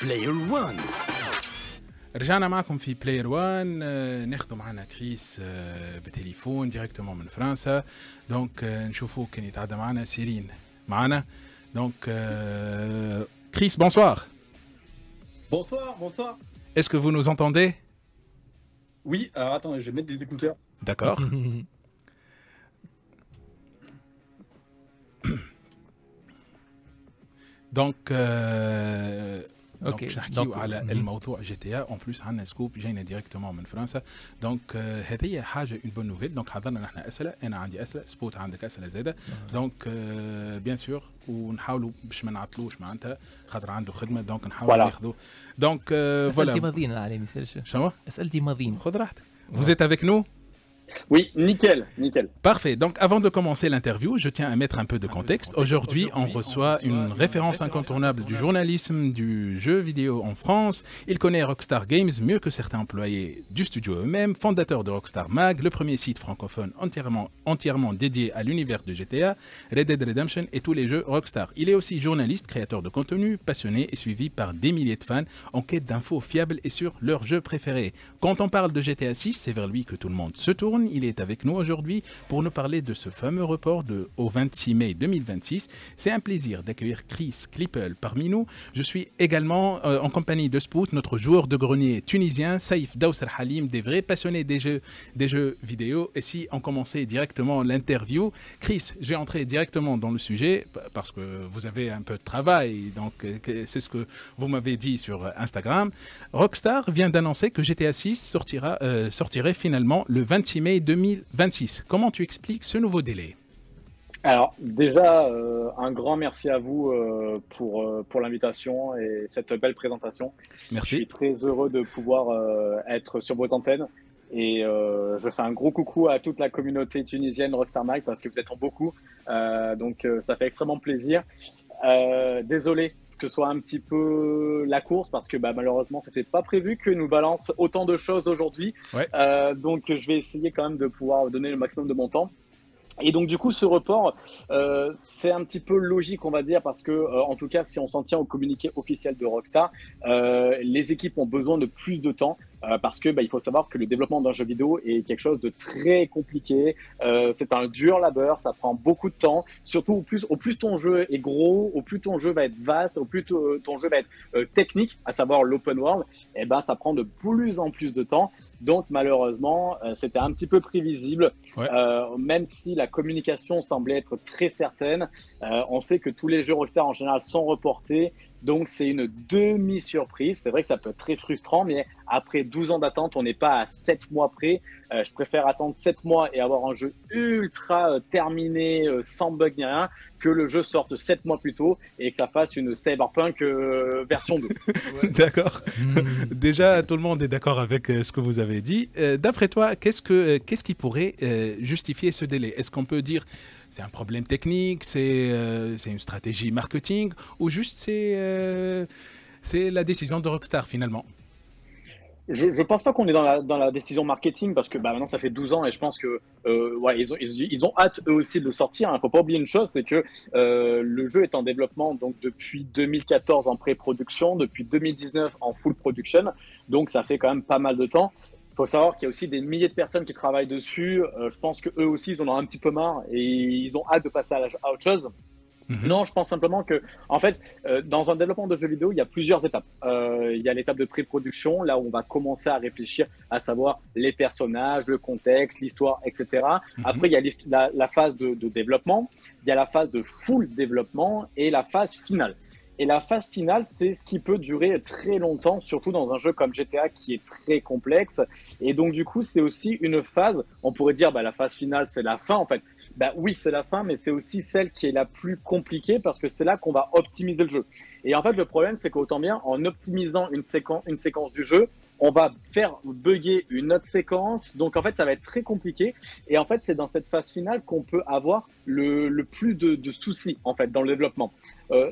Player One. رجعنا معكم في بلاير وان. ناخذوا معنا كريس بتليفون ديريكتومون من فرنسا. دونك نشوفوه كان يتعدى معنا سيرين معنا. دونك Chris, bonsoir. Bonsoir, bonsoir. Est-ce que vous nous entendez? Oui, alors attendez, je vais mettre des écouteurs. D'accord. Donc, اوكي باش نحكيو على الموضوع جي تي ان بلوس عندنا سكوب جاينا ديريكتومون من فرنسا. دونك هذه حاجه اون بون نوفيل. دونك حضرنا نحن اسئله، انا عندي اسئله، سبوت عندك اسئله زاده. دونك بيان سور ونحاولوا باش ما نعطلوش معناتها خاطر عنده خدمه. دونك نحاولوا ناخذوا. دونك فوالا اسئلتي ماضيين على ميساج. شنو اسئلتي ماضيين؟ خذ راحتك. Vous êtes avec nous? Oui, nickel, nickel. Parfait. Donc, avant de commencer l'interview, je tiens à mettre un peu de contexte. Aujourd'hui, on reçoit une référence incontournable du journalisme, du jeu vidéo en France. Il connaît Rockstar Games mieux que certains employés du studio eux-mêmes. Fondateur de Rockstar Mag, le premier site francophone entièrement dédié à l'univers de GTA, Red Dead Redemption et tous les jeux Rockstar. Il est aussi journaliste, créateur de contenu, passionné et suivi par des milliers de fans en quête d'infos fiables et sur leurs jeux préférés. Quand on parle de GTA 6, c'est vers lui que tout le monde se tourne. Il est avec nous aujourd'hui pour nous parler de ce fameux report au 26 mai 2026. C'est un plaisir d'accueillir Chris Klippel parmi nous. Je suis également en compagnie de Spout, notre joueur de grenier tunisien, Saïf Daousser Halim, des vrais passionnés des jeux vidéo. Et si on commençait directement l'interview, Chris, je vais entrer directement dans le sujet parce que vous avez un peu de travail, donc c'est ce que vous m'avez dit sur Instagram. Rockstar vient d'annoncer que GTA 6 sortirait finalement le 26 mai 2026. Comment tu expliques ce nouveau délai? Alors déjà, un grand merci à vous pour l'invitation et cette belle présentation. Merci. Je suis très heureux de pouvoir être sur vos antennes et je fais un gros coucou à toute la communauté tunisienne Rockstar Mag parce que vous êtes beaucoup, donc ça fait extrêmement plaisir. Désolé que ce soit un petit peu la course parce que malheureusement c'était pas prévu que nous balance autant de choses aujourd'hui. Ouais. Donc je vais essayer quand même de pouvoir donner le maximum de mon temps. Et donc du coup ce report c'est un petit peu logique on va dire parce que en tout cas si on s'en tient au communiqué officiel de Rockstar, les équipes ont besoin de plus de temps parce que il faut savoir que le développement d'un jeu vidéo est quelque chose de très compliqué, c'est un dur labeur, ça prend beaucoup de temps, surtout au plus ton jeu est gros, au plus ton jeu va être vaste, au plus ton jeu va être technique, à savoir l'open world, et ça prend de plus en plus de temps. Donc malheureusement c'était un petit peu prévisible, ouais. Même si la communication semblait être très certaine, on sait que tous les jeux Rockstar en général sont reportés. Donc c'est une demi-surprise. C'est vrai que ça peut être très frustrant, mais après 12 ans d'attente, on n'est pas à 7 mois près. Je préfère attendre 7 mois et avoir un jeu ultra terminé, sans bug ni rien, que le jeu sorte 7 mois plus tôt et que ça fasse une Cyberpunk version 2. D'accord. Déjà, tout le monde est d'accord avec ce que vous avez dit. D'après toi, qu'est-ce qui pourrait justifier ce délai? Est-ce qu'on peut dire c'est un problème technique, c'est une stratégie marketing ou juste c'est la décision de Rockstar finalement? Je pense pas qu'on est dans la décision marketing parce que maintenant ça fait 12 ans et je pense que ouais, ils ont hâte eux aussi de le sortir. Il faut pas oublier une chose, c'est que le jeu est en développement donc depuis 2014 en pré-production, depuis 2019 en full production, donc ça fait quand même pas mal de temps. Il faut savoir qu'il y a aussi des milliers de personnes qui travaillent dessus. Je pense que eux aussi ils en ont un petit peu marre et ils ont hâte de passer à autre chose. Non, je pense simplement que, en fait, dans un développement de jeux vidéo, il y a plusieurs étapes. Il y a l'étape de pré-production, là où on va commencer à réfléchir, à savoir les personnages, le contexte, l'histoire, etc. Après, il y a la phase de développement, il y a la phase de full développement et la phase finale. Et la phase finale, c'est ce qui peut durer très longtemps, surtout dans un jeu comme GTA qui est très complexe. Et donc, du coup, c'est aussi une phase, on pourrait dire, la phase finale, c'est la fin, en fait. Oui, c'est la fin, mais c'est aussi celle qui est la plus compliquée parce que c'est là qu'on va optimiser le jeu. Et en fait, le problème, c'est qu'autant bien, en optimisant une séquence du jeu, on va faire bugger une autre séquence. Donc, en fait, ça va être très compliqué. Et en fait, c'est dans cette phase finale qu'on peut avoir le plus de soucis, en fait, dans le développement.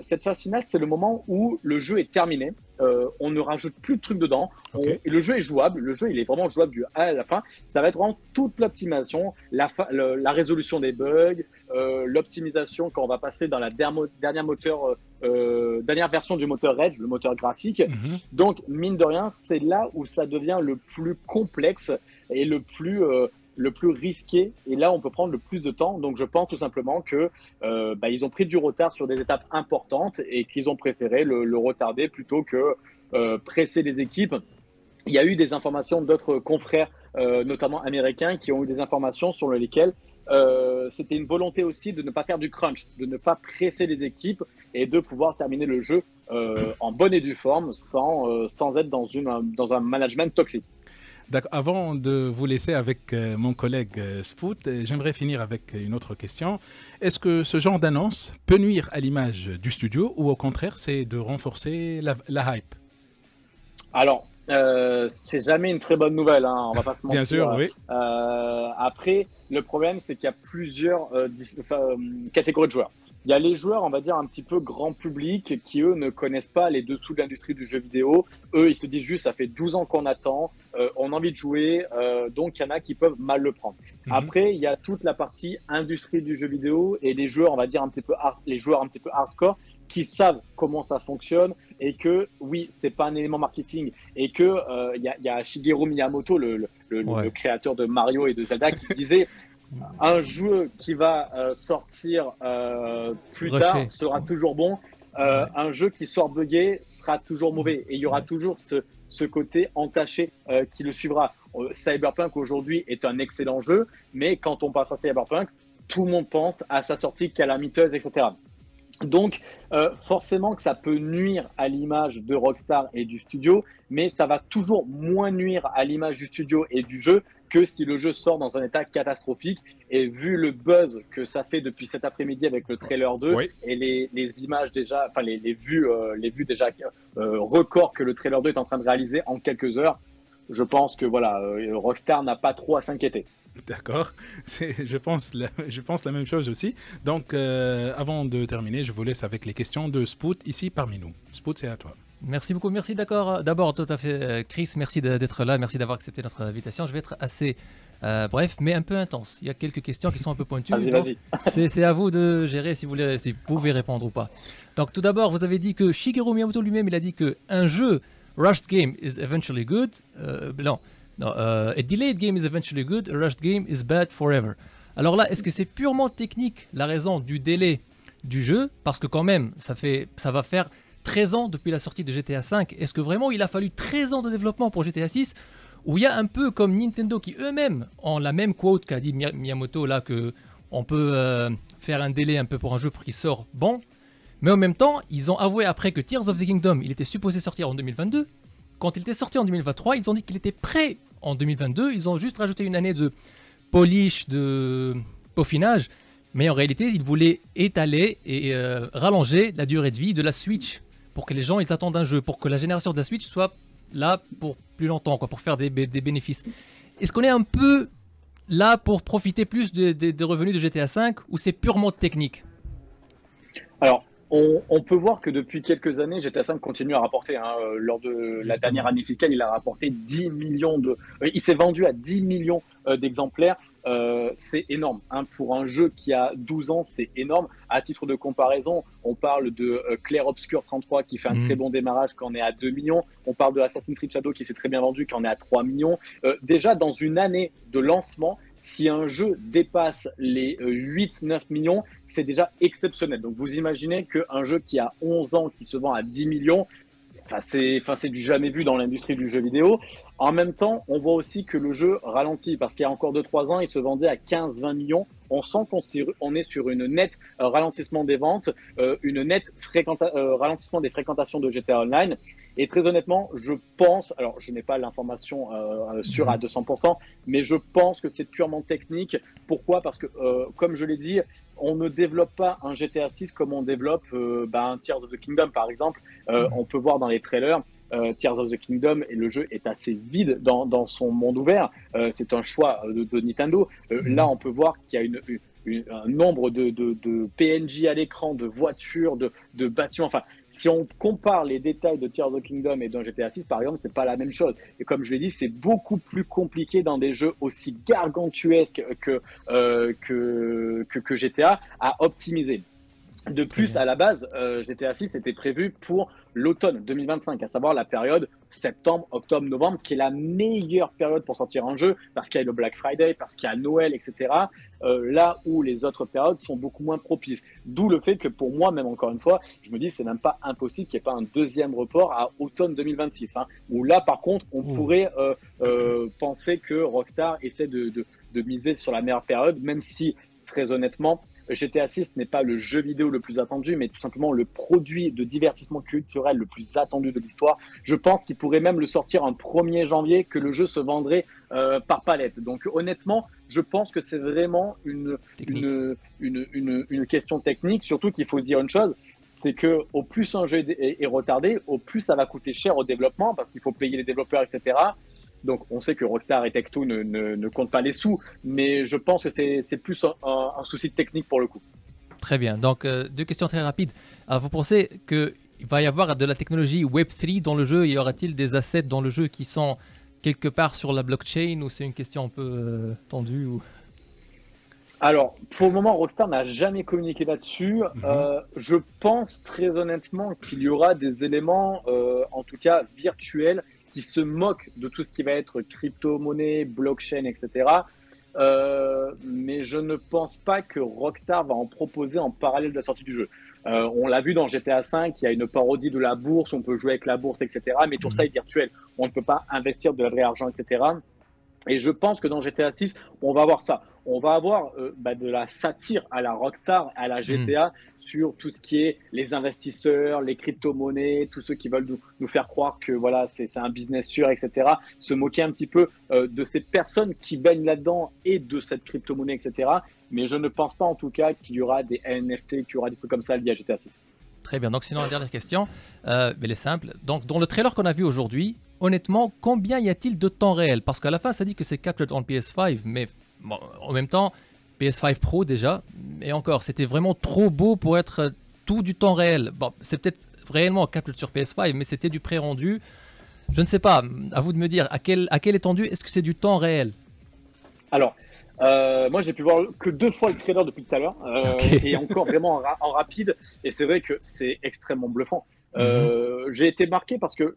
Cette phase finale, c'est le moment où le jeu est terminé. On ne rajoute plus de trucs dedans. Okay. Et le jeu est jouable. Le jeu, il est vraiment jouable du A à la fin. Ça va être vraiment toute l'optimisation, la résolution des bugs, l'optimisation quand on va passer dans la dernière moteur dernière version du moteur Edge, le moteur graphique. Donc, mine de rien, c'est là où ça devient le plus complexe et le plus risqué. Et là, on peut prendre le plus de temps. Donc, je pense tout simplement que ils ont pris du retard sur des étapes importantes et qu'ils ont préféré le retarder plutôt que presser les équipes. Il y a eu des informations d'autres confrères, notamment américains, qui ont eu des informations sur lesquelles c'était une volonté aussi de ne pas faire du crunch, de ne pas presser les équipes et de pouvoir terminer le jeu en bonne et due forme sans être dans un management toxique. D'accord. Avant de vous laisser avec mon collègue Spoot, j'aimerais finir avec une autre question. Est-ce que ce genre d'annonce peut nuire à l'image du studio ou au contraire, c'est de renforcer la hype? Alors, c'est jamais une très bonne nouvelle, hein, on va pas se mentir. Bien sûr, oui. Après, le problème, c'est qu'il y a plusieurs catégories de joueurs. Il y a les joueurs, on va dire, un petit peu grand public qui, eux, ne connaissent pas les dessous de l'industrie du jeu vidéo. Eux, ils se disent juste, ça fait 12 ans qu'on attend, on a envie de jouer, donc il y en a qui peuvent mal le prendre. Après, il y a toute la partie industrie du jeu vidéo et les joueurs, on va dire, les joueurs un petit peu hardcore qui savent comment ça fonctionne et que, oui, c'est pas un élément marketing et que y a Shigeru Miyamoto, le créateur de Mario et de Zelda, qui disait un jeu qui va sortir plus tard sera toujours bon, un jeu qui sort buggé sera toujours mauvais et il y aura toujours ce côté entaché qui le suivra. Cyberpunk aujourd'hui est un excellent jeu, mais quand on passe à Cyberpunk, tout le monde pense à sa sortie calamiteuse, etc. Donc, forcément que ça peut nuire à l'image de Rockstar et du studio, mais ça va toujours moins nuire à l'image du studio et du jeu que si le jeu sort dans un état catastrophique. Et vu le buzz que ça fait depuis cet après-midi avec le trailer 2 et les images déjà, enfin les vues déjà records que le trailer 2 est en train de réaliser en quelques heures, je pense que voilà, Rockstar n'a pas trop à s'inquiéter. D'accord, je pense la même chose aussi. Donc, avant de terminer, je vous laisse avec les questions de Spoot ici parmi nous. Spoot, c'est à toi. Merci beaucoup, merci d'abord tout à fait Chris, merci d'être là, merci d'avoir accepté notre invitation. Je vais être assez bref mais un peu intense. Il y a quelques questions qui sont un peu pointues. C'est à vous de gérer si vous pouvez répondre ou pas. Donc tout d'abord, vous avez dit que Shigeru Miyamoto lui-même, il a dit qu'un jeu rushed game is eventually good. A delayed game is eventually good, a rushed game is bad forever. Alors là, est-ce que c'est purement technique la raison du délai du jeu? Parce que quand même, ça va faire 13 ans depuis la sortie de GTA V. Est-ce que vraiment il a fallu 13 ans de développement pour GTA 6? Ou il y a un peu comme Nintendo qui eux-mêmes ont la même quote qu'a dit Miyamoto là, qu'on peut faire un délai un peu pour un jeu pour qu'il sorte bon. Mais en même temps, ils ont avoué après que Tears of the Kingdom, il était supposé sortir en 2022. Quand il était sorti en 2023, ils ont dit qu'il était prêt en 2022. Ils ont juste rajouté une année de polish, de peaufinage. Mais en réalité, ils voulaient étaler et rallonger la durée de vie de la Switch pour que les gens ils attendent un jeu, pour que la génération de la Switch soit là pour plus longtemps, quoi, pour faire des bénéfices. Est-ce qu'on est un peu là pour profiter plus des revenus de GTA V ou c'est purement technique? Alors, on peut voir que depuis quelques années, GTA V continue à rapporter. Lors de la dernière année fiscale, il a rapporté 10 millions il s'est vendu à 10 millions d'exemplaires. C'est énorme. Pour un jeu qui a 12 ans, c'est énorme. À titre de comparaison, on parle de Clair Obscur 33 qui fait un très bon démarrage, qui en est à 2 millions. On parle de Assassin's Creed Shadow qui s'est très bien vendu, qui en est à 3 millions. Déjà, dans une année de lancement, si un jeu dépasse les 8-9 millions, c'est déjà exceptionnel. Donc vous imaginez qu'un jeu qui a 11 ans, qui se vend à 10 millions, c'est du jamais vu dans l'industrie du jeu vidéo. En même temps, on voit aussi que le jeu ralentit parce qu'il y a encore 2-3 ans, il se vendait à 15-20 millions. On sent qu'on est sur une nette ralentissement des ventes, une nette ralentissement des fréquentations de GTA Online. Et très honnêtement, je pense, alors je n'ai pas l'information sûre à 200%, mais je pense que c'est purement technique. Pourquoi? Parce que, comme je l'ai dit, on ne développe pas un GTA 6 comme on développe un Tears of the Kingdom, par exemple. On peut voir dans les trailers, Tears of the Kingdom, et le jeu est assez vide dans son monde ouvert. C'est un choix de Nintendo. Là, on peut voir qu'il y a un nombre de PNJ à l'écran, de voitures, de bâtiments. Enfin, si on compare les détails de Tears of the Kingdom et d'un GTA 6, par exemple, c'est pas la même chose. Et comme je l'ai dit, c'est beaucoup plus compliqué dans des jeux aussi gargantuesques que GTA à optimiser. De plus, à la base, GTA 6 était prévu pour l'automne 2025, à savoir la période septembre, octobre, novembre, qui est la meilleure période pour sortir un jeu, parce qu'il y a le Black Friday, parce qu'il y a Noël, etc. Là où les autres périodes sont beaucoup moins propices. D'où le fait que pour moi, même encore une fois, je me dis c'est même pas impossible qu'il n'y ait pas un deuxième report à automne 2026. Hein, où là, par contre, on pourrait penser que Rockstar essaie de miser sur la meilleure période, même si, très honnêtement, GTA 6 n'est pas le jeu vidéo le plus attendu, mais tout simplement le produit de divertissement culturel le plus attendu de l'histoire. Je pense qu'il pourrait même le sortir un 1er janvier, que le jeu se vendrait par palette. Donc honnêtement, je pense que c'est vraiment une question technique, surtout qu'il faut dire une chose, c'est que au plus un jeu est retardé, au plus ça va coûter cher au développement, parce qu'il faut payer les développeurs, etc. Donc, on sait que Rockstar et Take-Two ne comptent pas les sous, mais je pense que c'est plus un souci technique pour le coup. Très bien. Donc, 2 questions très rapides. Alors, vous pensez qu'il va y avoir de la technologie Web3 dans le jeu? Y aura-t-il des assets dans le jeu qui sont quelque part sur la blockchain, ou c'est une question un peu tendue ou... Alors, pour le moment, Rockstar n'a jamais communiqué là-dessus. Je pense très honnêtement qu'il y aura des éléments, en tout cas virtuels, qui se moquent de tout ce qui va être crypto-monnaie, blockchain, etc. Mais je ne pense pas que Rockstar va en proposer en parallèle de la sortie du jeu. On l'a vu dans GTA V, il y a une parodie de la bourse, on peut jouer avec la bourse, etc. Mais tout ça est virtuel. On ne peut pas investir de vrai argent, etc. Et je pense que dans GTA 6, on va avoir ça. On va avoir de la satire à la Rockstar, à la GTA, sur tout ce qui est les investisseurs, les crypto-monnaies, tous ceux qui veulent nous faire croire que voilà, c'est un business sûr, etc. Se moquer un petit peu de ces personnes qui baignent là-dedans et de cette crypto-monnaie, etc. Mais je ne pense pas en tout cas qu'il y aura des NFT, qu'il y aura des trucs comme ça liés à GTA 6. Très bien. Donc sinon, la dernière question, mais elle est simple. Donc dans le trailer qu'on a vu aujourd'hui, honnêtement, combien y a-t-il de temps réel? Parce qu'à la fin, ça dit que c'est captured on PS5, mais bon, en même temps, PS5 Pro déjà, et encore, c'était vraiment trop beau pour être tout du temps réel. Bon, c'est peut-être réellement captured sur PS5, mais c'était du pré-rendu. Je ne sais pas, à vous de me dire, à quelle étendue est-ce que c'est du temps réel? Alors, moi, j'ai pu voir que 2 fois le trailer depuis tout à l'heure, et encore vraiment en rapide, et c'est vrai que c'est extrêmement bluffant. J'ai été marqué parce que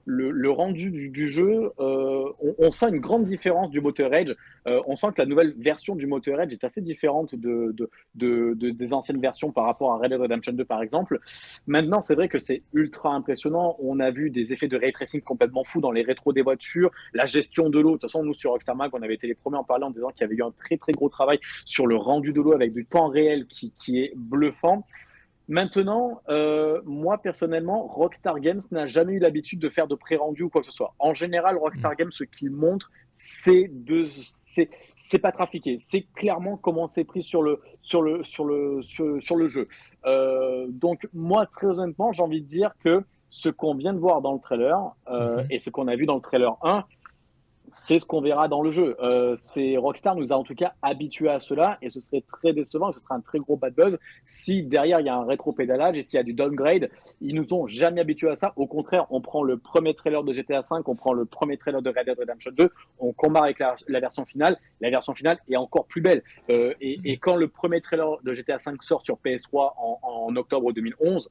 le rendu du jeu, on sent une grande différence du moteur Edge. On sent que la nouvelle version du moteur Edge est assez différente des anciennes versions par rapport à Red Dead Redemption 2 par exemple. Maintenant, c'est vrai que c'est ultra impressionnant. On a vu des effets de ray tracing complètement fous dans les rétros des voitures, la gestion de l'eau. De toute façon, nous sur Rockstar Mag, on avait été les premiers en parlant en disant qu'il y avait eu un très très gros travail sur le rendu de l'eau avec du temps réel qui est bluffant. Maintenant, moi personnellement, Rockstar Games n'a jamais eu l'habitude de faire de pré-rendu ou quoi que ce soit. En général, Rockstar Games, ce qu'il montre, c'est pas trafiqué. C'est clairement comment c'est pris sur le jeu. Donc moi, très honnêtement, j'ai envie de dire que ce qu'on vient de voir dans le trailer et ce qu'on a vu dans le trailer 1, c'est ce qu'on verra dans le jeu. Rockstar nous a en tout cas habitués à cela, et ce serait très décevant, ce serait un très gros bad buzz si derrière il y a un rétro-pédalage et s'il y a du downgrade. Ils nous ont jamais habitués à ça. Au contraire, on prend le premier trailer de GTA V, on prend le premier trailer de Red Dead Redemption 2, on compare avec la version finale. La version finale est encore plus belle. Et quand le premier trailer de GTA V sort sur PS3 en octobre 2011,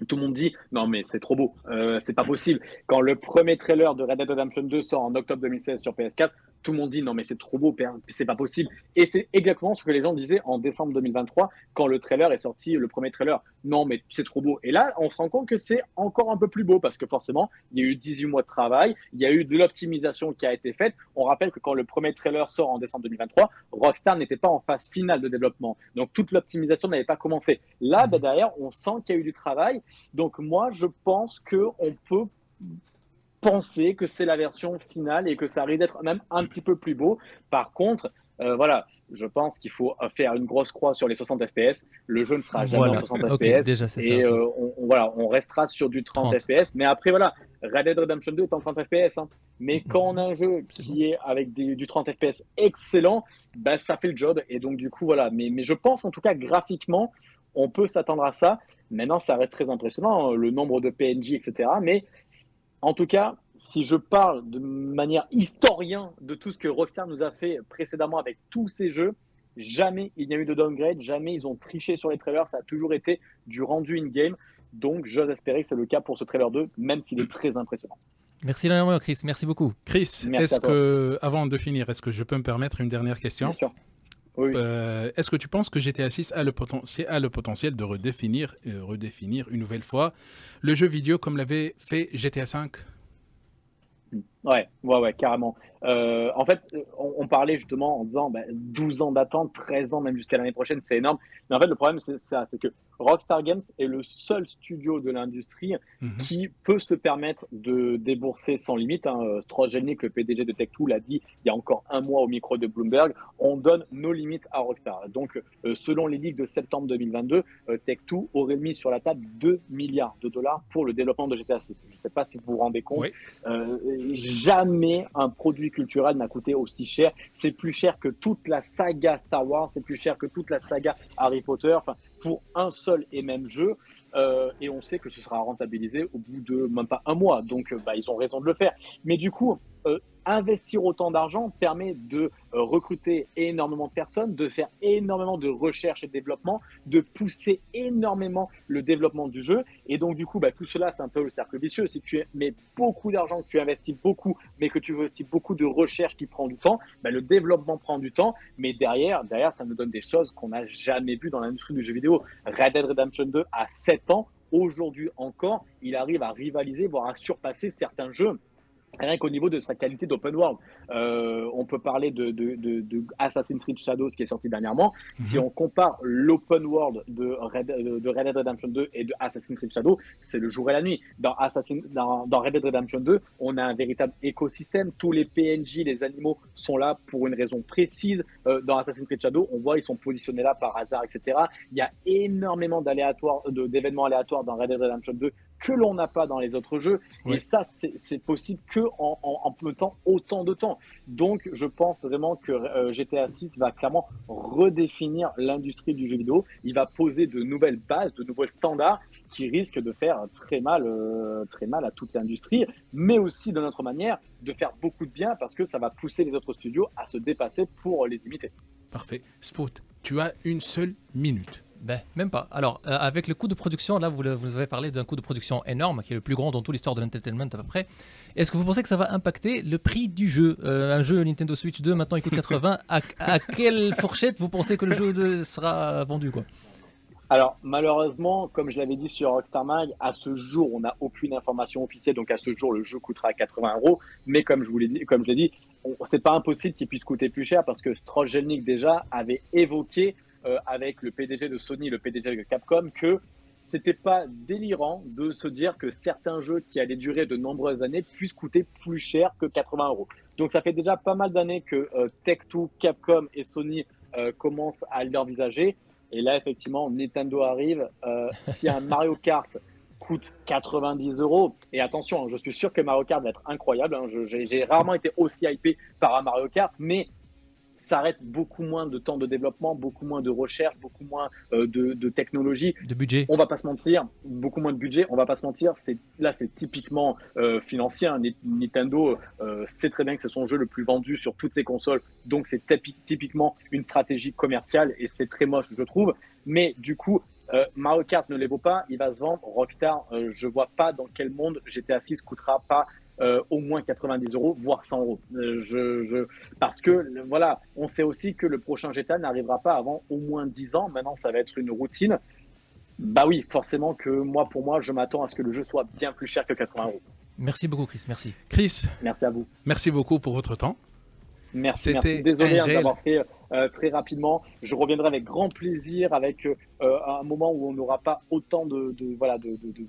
tout le monde dit non mais c'est trop beau, c'est pas possible. Quand le premier trailer de Red Dead Redemption 2 sort en octobre 2016 sur PS4, tout le monde dit non mais c'est trop beau, c'est pas possible. Et c'est exactement ce que les gens disaient en décembre 2023 quand le trailer est sorti, le premier trailer. Non mais c'est trop beau. Et là on se rend compte que c'est encore un peu plus beau parce que forcément il y a eu 18 mois de travail, il y a eu de l'optimisation qui a été faite. On rappelle que quand le premier trailer sort en décembre 2023, Rockstar n'était pas en phase finale de développement, donc toute l'optimisation n'avait pas commencé. Là derrière on sent qu'il y a eu du travail. Donc moi, je pense qu'on peut penser que c'est la version finale et que ça risque d'être même un petit peu plus beau. Par contre, voilà, je pense qu'il faut faire une grosse croix sur les 60 FPS. Le jeu ne sera jamais en 60 FPS. Déjà, c'est et ça. on restera sur du 30 FPS. Mais après, voilà, Red Dead Redemption 2 est en 30 FPS. Hein. Mais quand on a un jeu qui est avec du 30 FPS excellent, bah, ça fait le job. Et donc, du coup, voilà. Mais je pense, en tout cas, graphiquement, on peut s'attendre à ça. Maintenant, ça reste très impressionnant, le nombre de PNJ, etc. Mais en tout cas, si je parle de manière historien de tout ce que Rockstar nous a fait précédemment avec tous ces jeux, jamais il n'y a eu de downgrade, jamais ils ont triché sur les trailers, ça a toujours été du rendu in-game. Donc, j'ose espérer que c'est le cas pour ce trailer 2, même s'il est très impressionnant. Merci énormément, Chris. Merci beaucoup. Chris, avant de finir, est-ce que je peux me permettre une dernière question? Bien sûr. Oui. Est-ce que tu penses que GTA 6 a le potentiel de redéfinir une nouvelle fois le jeu vidéo comme l'avait fait GTA 5? Ouais, carrément. En fait, on parlait justement en disant 12 ans d'attente, 13 ans même jusqu'à l'année prochaine, c'est énorme. Mais en fait, le problème, c'est ça, c'est que Rockstar Games est le seul studio de l'industrie qui peut se permettre de débourser sans limite. Stross Jelnik, le PDG de Tech2, l'a dit il y a encore un mois au micro de Bloomberg, on donne nos limites à Rockstar. Donc, selon les ligues de septembre 2022, Tech2 aurait mis sur la table 2 milliards de dollars pour le développement de GTA 6. Je ne sais pas si vous vous rendez compte. Oui. Jamais un produit culturel n'a coûté aussi cher. C'est plus cher que toute la saga Star Wars, c'est plus cher que toute la saga Harry Potter. Enfin, pour un seul et même jeu, et on sait que ce sera rentabilisé au bout de même pas un mois. Donc, ils ont raison de le faire. Mais du coup, investir autant d'argent permet de recruter énormément de personnes, de faire énormément de recherche et de développement, de pousser énormément le développement du jeu. Et donc, du coup, tout cela, c'est un peu le cercle vicieux. Si tu mets beaucoup d'argent, que tu investis beaucoup, mais que tu veux aussi beaucoup de recherche qui prend du temps, le développement prend du temps. Mais derrière, ça nous donne des choses qu'on n'a jamais vues dans l'industrie du jeu vidéo. Red Dead Redemption 2 a 7 ans. Aujourd'hui encore, il arrive à rivaliser, voire à surpasser certains jeux. Rien qu'au niveau de sa qualité d'open world. On peut parler de Assassin's Creed Shadows qui est sorti dernièrement. Si on compare l'open world de Red Dead Redemption 2 et de Assassin's Creed Shadows, c'est le jour et la nuit. Dans Red Dead Redemption 2, on a un véritable écosystème. Tous les PNJ, les animaux sont là pour une raison précise. Dans Assassin's Creed Shadows, on voit ils sont positionnés là par hasard, etc. Il y a énormément d'événements aléatoires dans Red Dead Redemption 2 que l'on n'a pas dans les autres jeux. Oui. Et ça, c'est possible que en mettant autant de temps. Donc, je pense vraiment que GTA 6 va clairement redéfinir l'industrie du jeu vidéo. Il va poser de nouvelles bases, de nouveaux standards qui risquent de faire très mal à toute l'industrie, mais aussi de notre manière de faire beaucoup de bien parce que ça va pousser les autres studios à se dépasser pour les imiter. Parfait. Spout, tu as une seule minute. Même pas. Alors, avec le coût de production, là, vous avez parlé d'un coût de production énorme, qui est le plus grand dans toute l'histoire de l'entertainment à peu près. Est-ce que vous pensez que ça va impacter le prix du jeu? Un jeu Nintendo Switch 2, maintenant, il coûte 80. À quelle fourchette vous pensez que le jeu sera vendu, quoi? Alors, malheureusement, comme je l'avais dit sur Rockstar Mag, à ce jour, on n'a aucune information officielle. Donc, à ce jour, le jeu coûtera 80 €. Mais comme je l'ai dit, c'est pas impossible qu'il puisse coûter plus cher parce que Stross Jelnik, déjà, avait évoqué avec le PDG de Sony, le PDG de Capcom, que c'était pas délirant de se dire que certains jeux qui allaient durer de nombreuses années puissent coûter plus cher que 80 €. Donc ça fait déjà pas mal d'années que Tech2, Capcom et Sony commencent à l'envisager. Et là, effectivement, Nintendo arrive. Si un Mario Kart coûte 90 €, et attention, je suis sûr que Mario Kart va être incroyable. J'ai rarement été aussi hypé par un Mario Kart, mais ça arrête beaucoup moins de temps de développement, beaucoup moins de recherche, beaucoup moins de technologie. De budget. On va pas se mentir, beaucoup moins de budget, on va pas se mentir. Là, c'est typiquement financier. Nintendo sait très bien que c'est son jeu le plus vendu sur toutes ses consoles. Donc, c'est typiquement une stratégie commerciale et c'est très moche, je trouve. Mais du coup, Mario Kart ne les vaut pas, il va se vendre. Rockstar, je vois pas dans quel monde GTA 6 coûtera pas au moins 90 €, voire 100 €. Parce que, voilà, on sait aussi que le prochain GTA n'arrivera pas avant au moins 10 ans. Maintenant, ça va être une routine. Oui, forcément que pour moi, je m'attends à ce que le jeu soit bien plus cher que 80 €. Merci beaucoup, Chris. Merci. Chris. Merci à vous. Merci beaucoup pour votre temps. Merci. Désolé d'avoir fait très rapidement. Je reviendrai avec grand plaisir avec un moment où on n'aura pas autant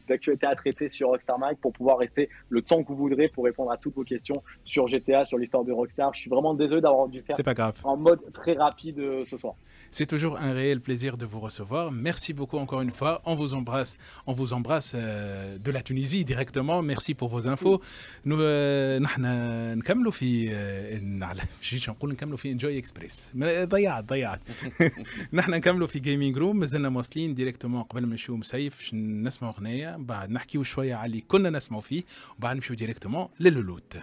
d'actualités à traiter sur Rockstar Mag pour pouvoir rester le temps que vous voudrez pour répondre à toutes vos questions sur GTA, sur l'histoire de Rockstar. Je suis vraiment désolé d'avoir dû faire en mode très rapide ce soir. C'est toujours un réel plaisir de vous recevoir. Merci beaucoup encore une fois. On vous embrasse de la Tunisie directement. Merci pour vos infos. Nous نكملوا في Enjoy Express. ضيعت نحن نكملوا في جيمنج روم. مازلنا مواصلين ديريكتومون قبل ما نمشيو مسيف نسمعوا اغنيه بعد نحكيو شويه على اللي كنا نسمعوا فيه وبعد نمشيو ديريكتومون للولوت.